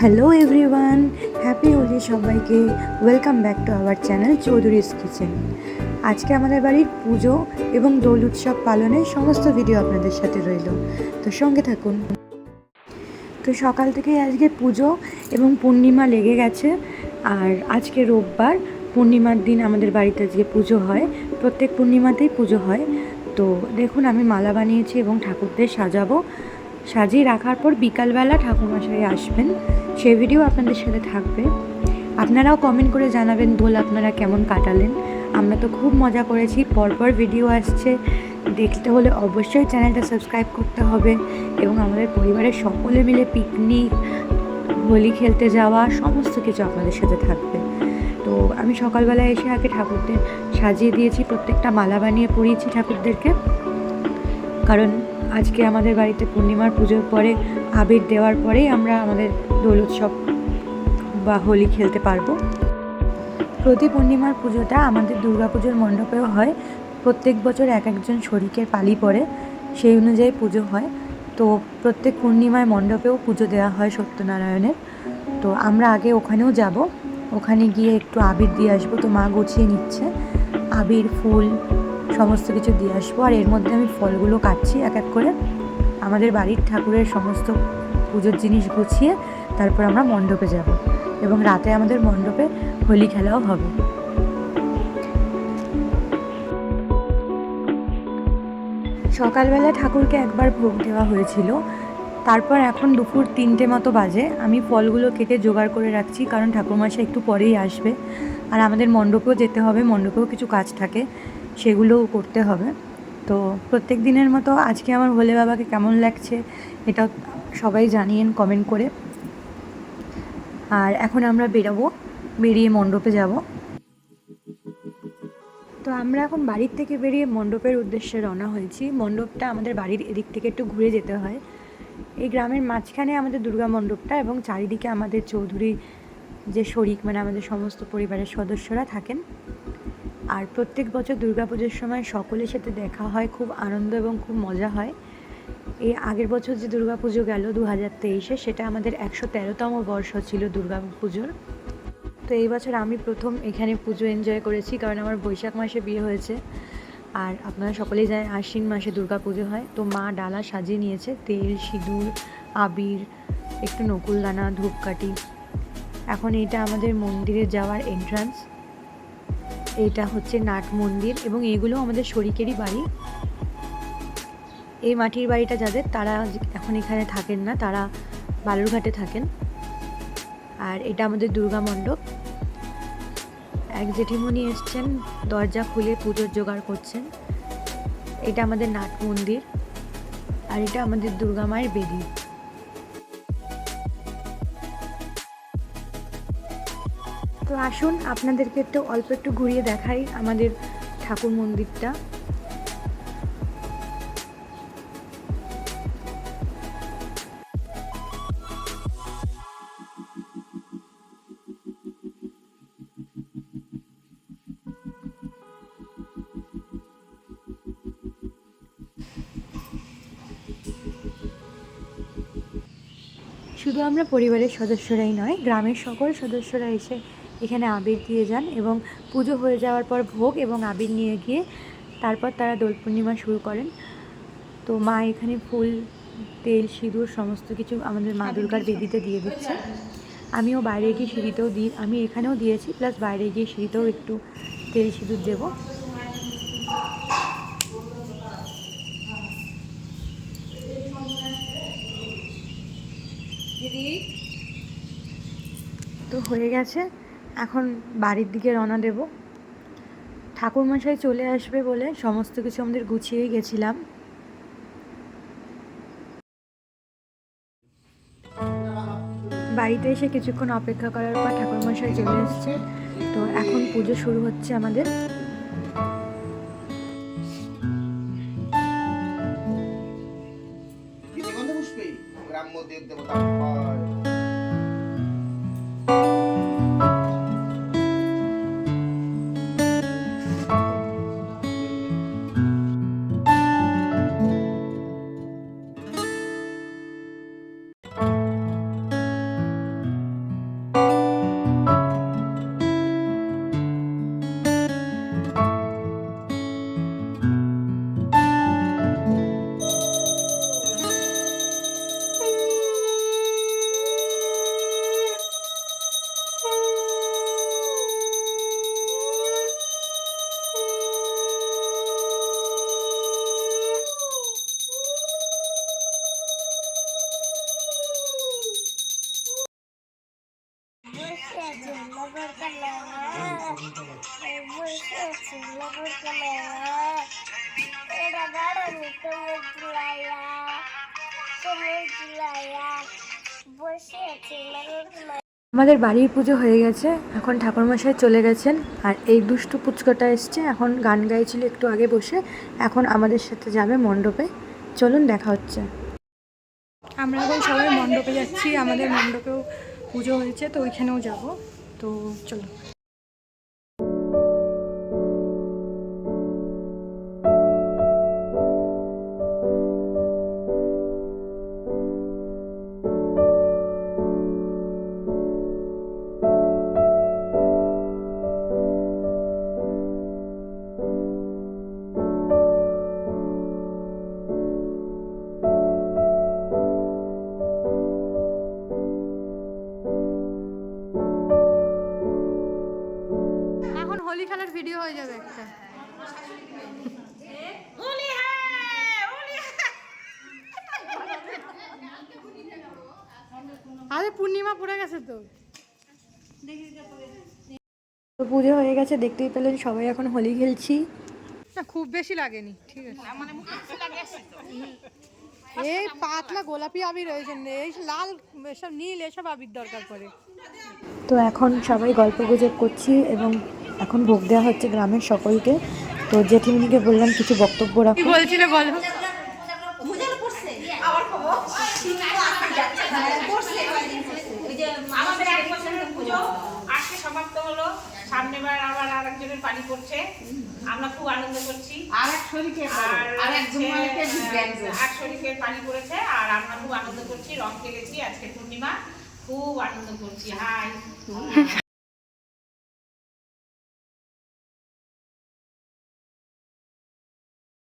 Hello everyone, happy Holi সবাইকে। Welcome back to our channel Chowdhury's kitchen. আজকে আমাদের বাড়ির পুজো এবং দোল উৎসব পালনের সমস্ত ভিডিও আপনাদের সাথে রইল, তো সঙ্গে থাকুন। তো সকাল থেকেই আজকে পুজো এবং পূর্ণিমা লেগে গেছে। আর আজকে রোববার, পূর্ণিমার দিন আমাদের বাড়িতে আজকে পুজো হয়। প্রত্যেক পূর্ণিমাতেই পুজো হয়। তো দেখুন, আমি মালা বানিয়েছি এবং ঠাকুরদের সাজাবো। সাজিয়ে রাখার পর বিকালবেলা ঠাকুরমশাই আসবেন, সেই ভিডিও আপনাদের সাথে থাকবে। আপনারাও কমেন্ট করে জানাবেন দোল আপনারা কেমন কাটালেন। আমরা তো খুব মজা করেছি। পরপর ভিডিও আসছে, দেখতে হলে অবশ্যই চ্যানেলটা সাবস্ক্রাইব করতে হবে। এবং আমাদের পরিবারের সকলে মিলে পিকনিক, হোলি খেলতে যাওয়া, সমস্ত কিছু আপনাদের সাথে থাকবে। তো আমি সকালবেলায় এসে আগে ঠাকুরদের সাজিয়ে দিয়েছি, প্রত্যেকটা মালা বানিয়ে পরিয়েছি ঠাকুরদেরকে। কারণ আজকে আমাদের বাড়িতে পূর্ণিমার পুজোর পরে আবির দেওয়ার পরেই আমরা আমাদের দোল উৎসব বা হোলি খেলতে পারবো। প্রতি পূর্ণিমার পুজোটা আমাদের দুর্গাপুজোর মণ্ডপেও হয়। প্রত্যেক বছর এক একজন শরিকের পালি পড়ে, সেই অনুযায়ী পুজো হয়। তো প্রত্যেক পূর্ণিমায় মণ্ডপেও পুজো দেওয়া হয় সত্যনারায়ণের। তো আমরা আগে ওখানেও যাব, ওখানে গিয়ে একটু আবির দিয়ে আসবো। তো মা গুছিয়ে নিচ্ছে, আবির, ফুল সমস্ত কিছু দিয়ে আসবো। আর এর মধ্যে আমি ফলগুলো কাটছি এক এক করে। আমাদের বাড়ির ঠাকুরের সমস্ত পুজোর জিনিস গুছিয়ে তারপর আমরা মণ্ডপে যাব, এবং রাতে আমাদের মণ্ডপে হোলি খেলাও হবে। সকালবেলা ঠাকুরকে একবার ভোগ দেওয়া হয়েছিল। তারপর এখন দুপুর 3টে মতো বাজে। আমি ফলগুলো কেটে জোগাড় করে রাখছি, কারণ ঠাকুরমশাই একটু পরেই আসবে। আর আমাদের মণ্ডপেও যেতে হবে, মণ্ডপেও কিছু কাজ থাকে, সেগুলোও করতে হবে। তো প্রত্যেক দিনের মতো আজকে আমার ভোলে বাবাকে কেমন লাগছে এটা সবাই জানিয়েন কমেন্ট করে। আর এখন আমরা বেরোবো, বেরিয়ে মণ্ডপে যাব। তো আমরা এখন বাড়ির থেকে বেরিয়ে মণ্ডপের উদ্দেশ্যে রওনা হয়েছি। মণ্ডপটা আমাদের বাড়ির এদিক থেকে একটু ঘুরে যেতে হয়। এই গ্রামের মাঝখানে আমাদের দুর্গা মণ্ডপটা, এবং চারিদিকে আমাদের চৌধুরী যে শরিক, মানে আমাদের সমস্ত পরিবারের সদস্যরা থাকেন। আর প্রত্যেক বছর দুর্গাপুজোর সময় সকলের সাথে দেখা হয়, খুব আনন্দ এবং খুব মজা হয়। এই আগের বছর যে দুর্গাপুজো গেল 2023-এ, সেটা আমাদের 113তম বর্ষ ছিল দুর্গাপুজোর। তো এই বছর আমি প্রথম এখানে পুজো এনজয় করেছি, কারণ আমার বৈশাখ মাসে বিয়ে হয়েছে। আর আপনারা সকলেই জানেন আশ্বিন মাসে দুর্গা পুজো হয়। তো মা ডালা সাজিয়ে নিয়েছে, তেল, সিঁদুর, আবির, একটু নকুলদানা, ধূপকাঠি। এখন এইটা আমাদের মন্দিরে যাওয়ার এন্ট্রান্স। এইটা হচ্ছে নাট মন্দির, এবং এইগুলো আমাদের শরিকেরই বাড়ি। এই মাটির বাড়িটা যাদের, তারা এখন এখানে থাকেন না, তারা বালুরঘাটে থাকেন। আর এটা আমাদের দুর্গা মণ্ডপ। এক জেঠিমণি এসছেন, দরজা খুলে পুজোর জোগাড় করছেন। এটা আমাদের নাট মন্দির, আর এটা আমাদের দুর্গা মায়ের বেদি। তো আসুন আপনাদেরকে অল্প একটু ঘুরিয়ে দেখাই আমাদের ঠাকুর মন্দিরটা। শুধু আমরা পরিবারের সদস্যরাই নয়, গ্রামের সকল সদস্যরা এসে এখানে আবির দিয়ে যান, এবং পুজো হয়ে যাওয়ার পর ভোগ এবং আবির নিয়ে গিয়ে তারপর তারা দোল পূর্ণিমা শুরু করেন। তো মা এখানে ফুল, তেল, সিঁদুর সমস্ত কিছু আমাদের মা দুর্গার বেদিতে দিয়ে দিচ্ছে। আমিও বাইরে গিয়ে সিঁড়িতেও আমি এখানেও দিয়েছি, প্লাস বাইরে গিয়ে সিঁড়িতেও একটু তেল সিঁদুর দেবো। তো হয়ে গেছে, এখন বাড়ির দিকে রওনা দেব। ঠাকুরমশাই চলে আসবে বলে সমস্ত কিছু আমাদের গুছিয়েই গেছিলাম। বাড়িতে এসে কিছুক্ষণ অপেক্ষা করার পর ঠাকুরমশাই চলে এসছে। তো এখন পুজো শুরু হচ্ছে আমাদের। গ্রাম্য দেব দেবতা হয়। আমাদের বাড়ির পুজো হয়ে গেছে, এখন ঠাকুরমশাই চলে গেছেন। আর এই দুষ্টু পুচকাটা এসছে, এখন গান গাইছিল একটু আগে বসে, এখন আমাদের সাথে যাবে মণ্ডপে। চলুন দেখা হচ্ছে। আমরা এখন সবাই মণ্ডপে যাচ্ছি, আমাদের মণ্ডপেও পুজো হয়েছে তো ওইখানেও যাব, তো চলো। হোলি খেলার ভিডিও হয়ে যাবে একটা। আরে পূর্ণিমা পড়ে গেছে তো। পুজো হয়ে গেছে, দেখতেই পেলেন সবাই এখন হোলি খেলছি। না খুব বেশি লাগেনি, ঠিক আছে। এই পাতলা গোলাপি আবির রয়েছে, এই লাল এসব নীল এসব আবির দরকার পড়ে। তো এখন সবাই গল্প গুজব করছি এবং এখন ভোগ দেওয়া হচ্ছে গ্রামের সকলকে। তো জেঠিমনিকে বললাম কিছু বক্তব্য রাখো। বলছিলে বলো। আমাদের 1 বছরের পুজো আজকে সমাপ্ত হলো, সামনেবার আবার আরেকজনের পানি পড়ছে, আমরা খুব আনন্দ করছি। আরেক শরীরের পানি পড়েছে আর আমরা খুব আনন্দ করছি, রং খেলেছি, আজকে পূর্ণিমা, খুব আনন্দ করছি। হাই